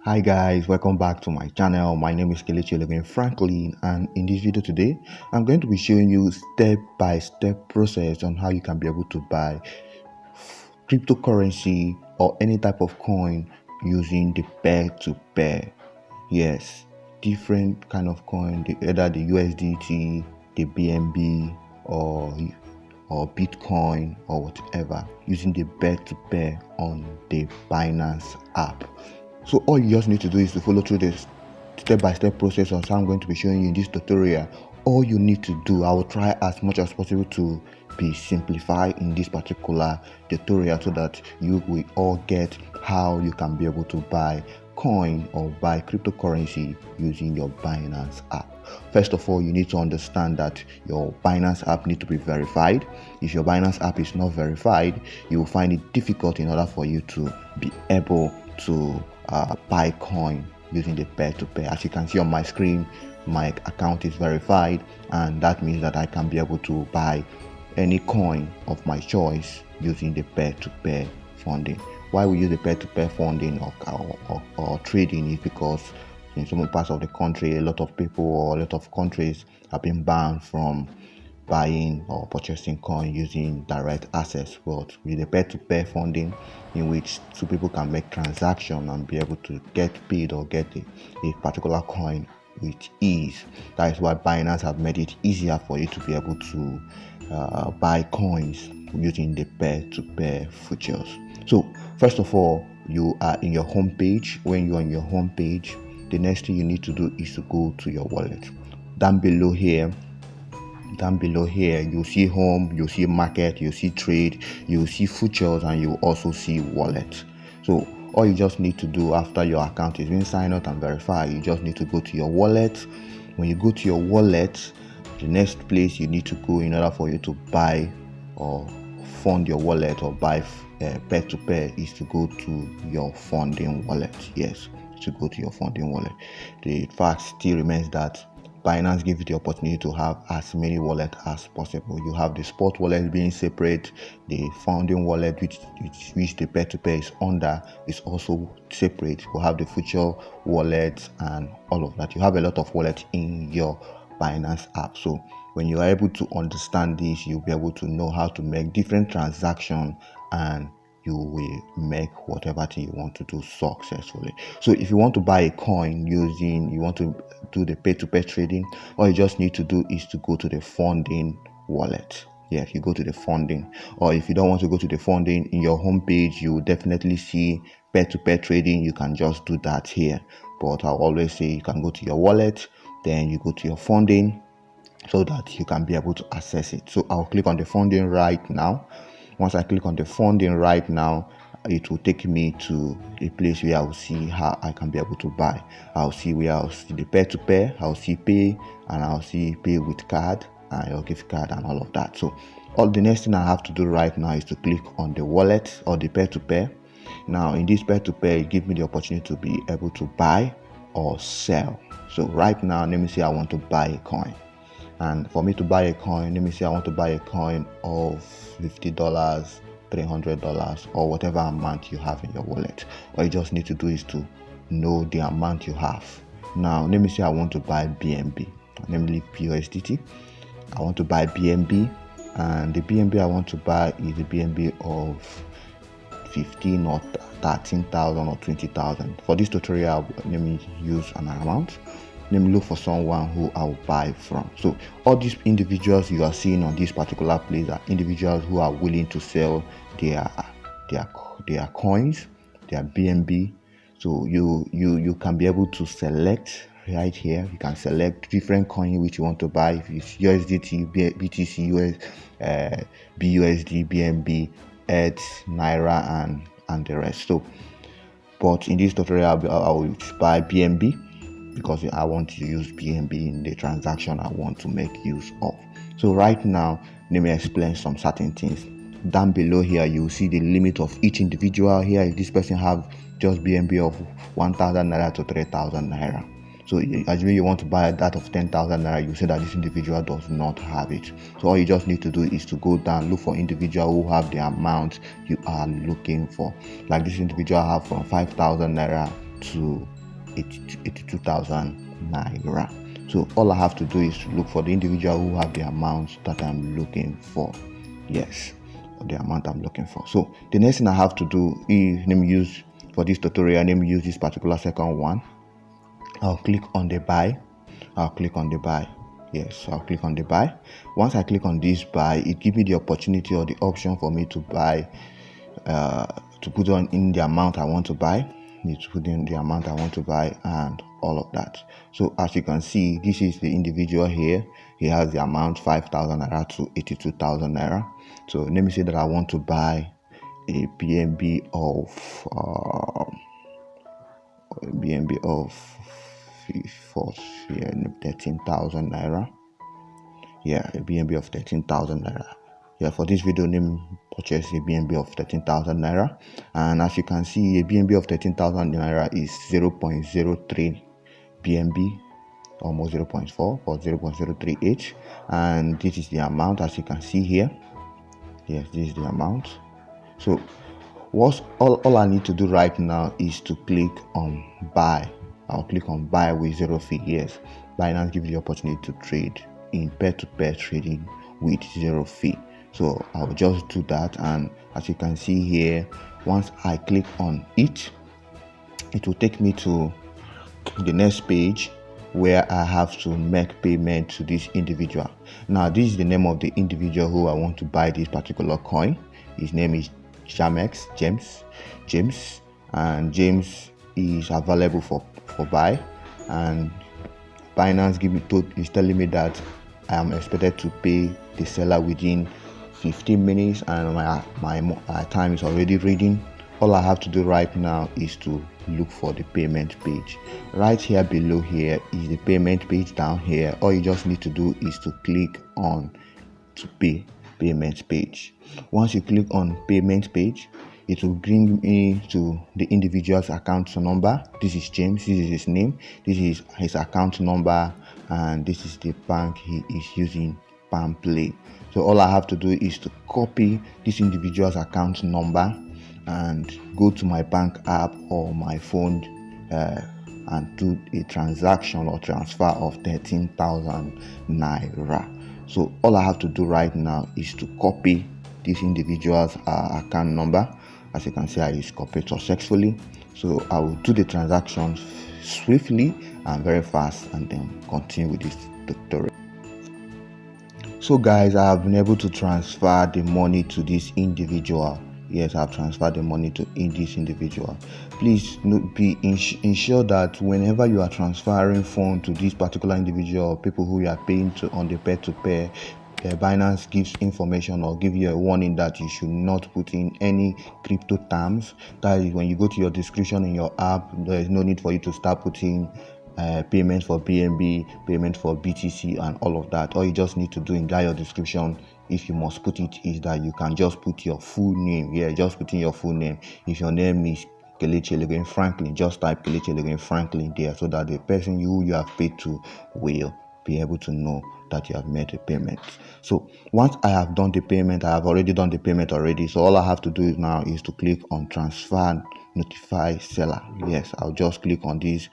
Hi guys, welcome back to my channel. My name is Kelechi Franklin, and in this video today I'm going to be showing you step-by-step process on how you can be able to buy cryptocurrency or any type of coin using the peer-to-peer. Yes, different kind of coin, either the USDT, the BNB, or Bitcoin or whatever, using the peer-to-peer on the Binance app. So all you just need to do is to follow through this step-by-step process as I'm going to be showing you in this tutorial. All you need to do, I will try as much as possible to be simplified in this particular tutorial so that you will all get how you can be able to buy coin or buy cryptocurrency using your Binance app. First of all, you need to understand that your Binance app need to be verified. If your Binance app is not verified, you will find it difficult in order for you to be able to buy coin using the peer-to-peer. As you can see on my screen, my account is verified, and that means that I can be able to buy any coin of my choice using the peer-to-peer funding. Why we use the peer-to-peer funding or trading is because in some parts of the country, a lot of people or a lot of countries have been banned from buying or purchasing coin using direct access. But with the peer-to-peer funding, in which two people can make transaction and be able to get paid or get a particular coin with ease. That is why Binance have made it easier for you to be able to buy coins using the peer-to-peer features. So first of all, you are in your home page. When you're on your home page, the next thing you need to do is to go to your wallet. Down below here, you'll see home, you'll see market, you'll see trade, you'll see futures, and you'll also see wallet. So all you just need to do after your account is being signed up and verified, you just need to go to your wallet. When you go to your wallet, the next place you need to go in order for you to buy or fund your wallet or buy peer-to-peer is to go to your funding wallet. Yes, to go to your funding wallet. The fact still remains that Binance gives you the opportunity to have as many wallets as possible. You have the spot wallet being separate, the funding wallet which the peer-to-peer is under is also separate. You have the future wallet and all of that. You have a lot of wallets in your Binance app. So when you are able to understand this, you'll be able to know how to make different transactions, and you will make whatever thing you want to do successfully. So if you want to buy a coin you want to do the peer-to-peer trading, all you just need to do is to go to the funding wallet. Yeah, you go to the funding, or if you don't want to go to the funding, in your home page you will definitely see peer-to-peer trading. You can just do that here, but I'll always say you can go to your wallet, then you go to your funding so that you can be able to access it. So I'll click on the funding right now. Once I click on the funding right now, it will take me to a place where I will see how I can be able to buy. I'll see where I'll see the peer-to-peer, I'll see pay, and I'll see pay with card and your gift card and all of that. So all the next thing I have to do right now is to click on the wallet or the peer-to-peer. Now in this peer-to-peer, it gives me the opportunity to be able to buy or sell. So right now, let me say I want to buy a coin. And for me to buy a coin, let me say I want to buy a coin of $50, $300, or whatever amount you have in your wallet. All you just need to do is to know the amount you have. Now, let me say I want to buy BNB, namely USDT. I want to buy BNB, and the BNB I want to buy is a BNB of 15 or 13,000 or 20,000. For this tutorial, let me use an amount. Let me look for someone who I'll buy from. So all these individuals you are seeing on this particular place are individuals who are willing to sell their coins, their BNB. So you can be able to select right here. You can select different coin which you want to buy. If it's USDT, BTC, BUSD, BNB, ETH, Naira, and the rest. So, but in this tutorial, I will buy BNB, because I want to use BNB in the transaction I want to make use of. So right now, let me explain some certain things. Down below here, you will see the limit of each individual. Here, if this person have just BNB of 1,000 Naira to 3,000 Naira. So assuming you want to buy that of 10,000 Naira, you say that this individual does not have it. So all you just need to do is to go down, look for individual who have the amount you are looking for. Like this individual have from 5,000 Naira to 82,000 naira. So all I have to do is to look for the individual who have the amount that I'm looking for. Yes, the amount I'm looking for. So the next thing I have to do is, let me use for this tutorial, let me use this particular second one. I'll click on the buy. I'll click on the buy. Yes, I'll click on the buy. Once I click on this buy, it gives me the opportunity or the option for me to buy, to put on in the amount I want to buy. Need to put in the amount I want to buy and all of that. So as you can see, this is the individual here. He has the amount 5,000 naira to 82,000 naira. So let me say that I want to buy a BNB of 13,000 naira. Yeah, a BNB of 13,000 naira. Yeah, for this video, name purchase a BNB of 13,000 naira, and as you can see, a BNB of 13,000 naira is 0.03 BNB, almost 0.4 or 0.038, and this is the amount, as you can see here. Yes, this is the amount. So all I need to do right now is to click on buy. I'll click on buy with 0 fee. Yes, Binance gives you the opportunity to trade in peer-to-peer trading with 0 fee. So I'll just do that, and as you can see here, once I click on it, it will take me to the next page where I have to make payment to this individual. Now this is the name of the individual who I want to buy this particular coin. His name is James, and James is available for buy, and Binance is telling me that I am expected to pay the seller within 15 minutes, and my time is already reading. All I have to do right now is to look for the payment page. Right here below here is the payment page down here. All you just need to do is to click on to pay payment page. Once you click on payment page, it will bring me to the individual's account number. This is James, this is his name, this is his account number, and this is the bank he is using, Pamplay. So all I have to do is to copy this individual's account number and go to my bank app or my phone and do a transaction or transfer of 13,000 naira. So all I have to do right now is to copy this individual's account number. As you can see, I copied successfully. So I will do the transaction swiftly and very fast, and then continue with this tutorial. So guys, I have been able to transfer the money to this individual. Yes, I've transferred the money to this individual. Please ensure that whenever you are transferring funds to this particular individual or people who you are paying to on the peer-to-peer, Binance gives information or give you a warning that you should not put in any crypto terms. That is, when you go to your description in your app, there is no need for you to start putting payment for BNB, payment for BTC, and all of that. All you just need to do in your description, if you must put it, is that you can just put your full name. Yeah, just put in your full name. If your name is Kelechi Elegant Franklin, just type Kelechi Elegant Franklin there, so that the person you have paid to will be able to know that you have made a payment. So once I have done the payment, I have already done the payment already. So all I have to do now is to click on transfer, notify seller. Yes, I'll just click on this.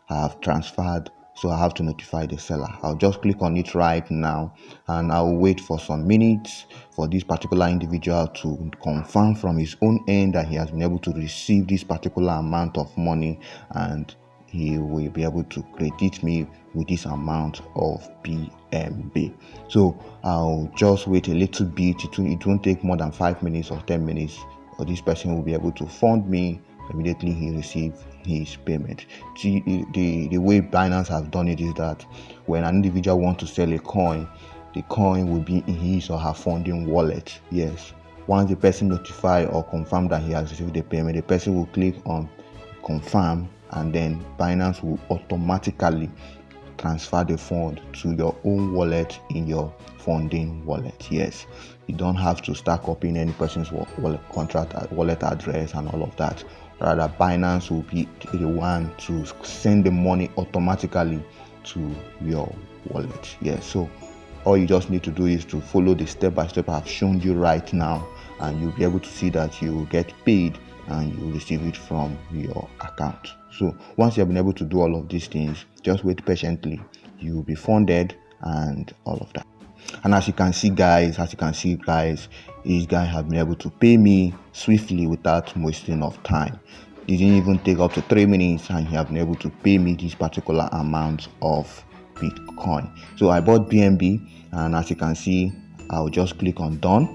I have transferred, so I have to notify the seller. I'll just click on it right now, and I'll wait for some minutes for this particular individual to confirm from his own end that he has been able to receive this particular amount of money, and he will be able to credit me with this amount of BNB. So I'll just wait a little bit. It won't take more than 5 minutes or 10 minutes, or this person will be able to fund me immediately he receives his payment. See, the way Binance has done it is that when an individual wants to sell a coin, the coin will be in his or her funding wallet. Yes, once the person notify or confirm that he has received the payment, the person will click on confirm, and then Binance will automatically transfer the fund to your own wallet in your funding wallet. Yes, you don't have to start copying any person's wallet address and all of that. Rather, Binance will be the one to send the money automatically to your wallet. Yes, so all you just need to do is to follow the step by step I've shown you right now, and you'll be able to see that you will get paid and you receive it from your account. So once you have been able to do all of these things, just wait patiently. You will be funded and all of that. And as you can see guys, these guys have been able to pay me swiftly without wasting of time. It didn't even take up to 3 minutes and he have been able to pay me this particular amount of Bitcoin. So I bought BNB, and as you can see, I'll just click on done,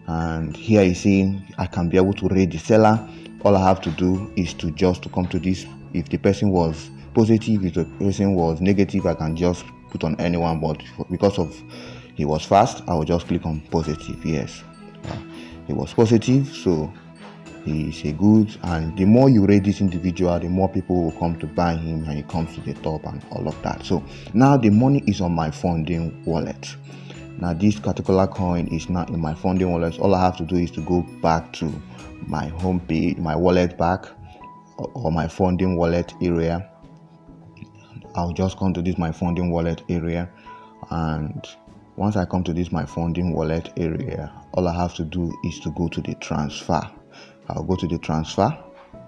and here you see I can be able to rate the seller. All I have to do is to come to this. If the person was positive, if the person was negative, I can just put on anyone, but because of he was fast, I will just click on positive. Yes, he was positive, so he is a good. And the more you rate this individual, the more people will come to buy him, and he comes to the top and all of that. So now the money is on my funding wallet. Now this particular coin is not in my funding wallet. All I have to do is to go back to my home page, my wallet back, or my funding wallet area. I'll just come to this my funding wallet area, and once I come to this my funding wallet area, all I have to do is to go to the transfer. I'll go to the transfer.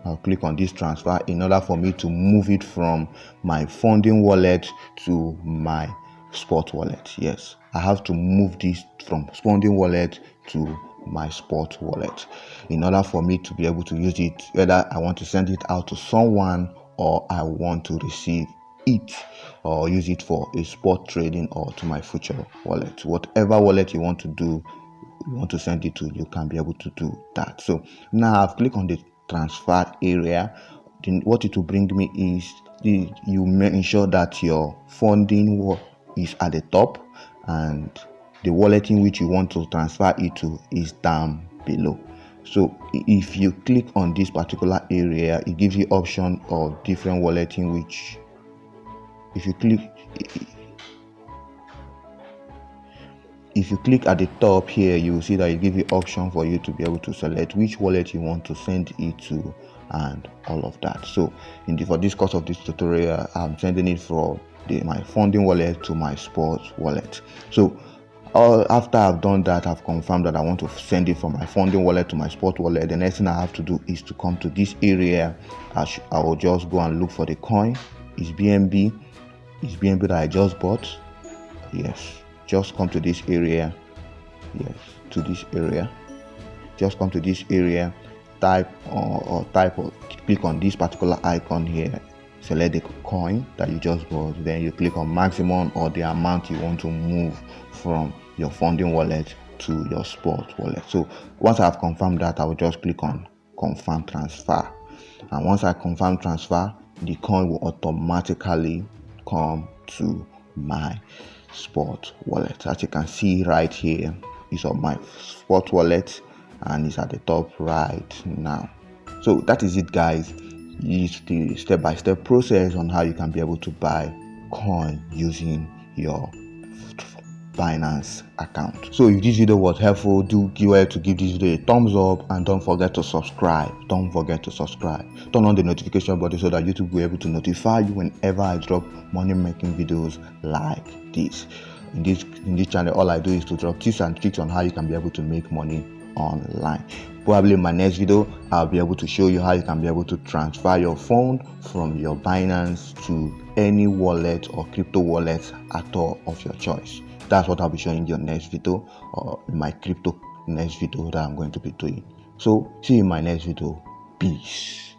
I'll click on this transfer in order for me to move it from my funding wallet to my spot wallet. Yes, I have to move this from funding wallet to my spot wallet in order for me to be able to use it, whether I want to send it out to someone or I want to receive it or use it for a spot trading or to my future wallet. Whatever wallet you want to do, you want to send it to, you can be able to do that. So now I've clicked on the transfer area. Then what it will bring me is you may ensure that your funding is at the top and the wallet in which you want to transfer it to is down below. So if you click on this particular area, it gives you option of different wallet in which, if you click at the top here, you will see that it gives you option for you to be able to select which wallet you want to send it to and all of that. So for this course of this tutorial, I'm sending it from my funding wallet to my sports wallet. So after I've done that, I've confirmed that I want to send it from my funding wallet to my spot wallet. The next thing I have to do is to come to this area. I will just go and look for the coin. It's BNB. It's BNB that I just bought. Yes, just come to this area. Yes, to this area. Just come to this area. Type or click on this particular icon here. Select the coin that you just bought. Then you click on maximum or the amount you want to move from your funding wallet to your spot wallet. So once I've confirmed that, I will just click on confirm transfer. And once I confirm transfer, the coin will automatically come to my spot wallet. As you can see right here, it's on my spot wallet and it's at the top right now. So that is it, guys. It's the step-by-step process on how you can be able to buy coin using your Binance account. So if this video was helpful, do give this video a thumbs up and don't forget to subscribe. Turn on the notification button so that YouTube will be able to notify you whenever I drop money making videos like this. In this channel, all I do is to drop tips and tricks on how you can be able to make money online. Probably in my next video, I'll be able to show you how you can be able to transfer your fund from your Binance to any wallet or crypto wallet at all of your choice. That's what I'll be showing you in your next video, or in my crypto next video that I'm going to be doing. So see you in my next video. Peace.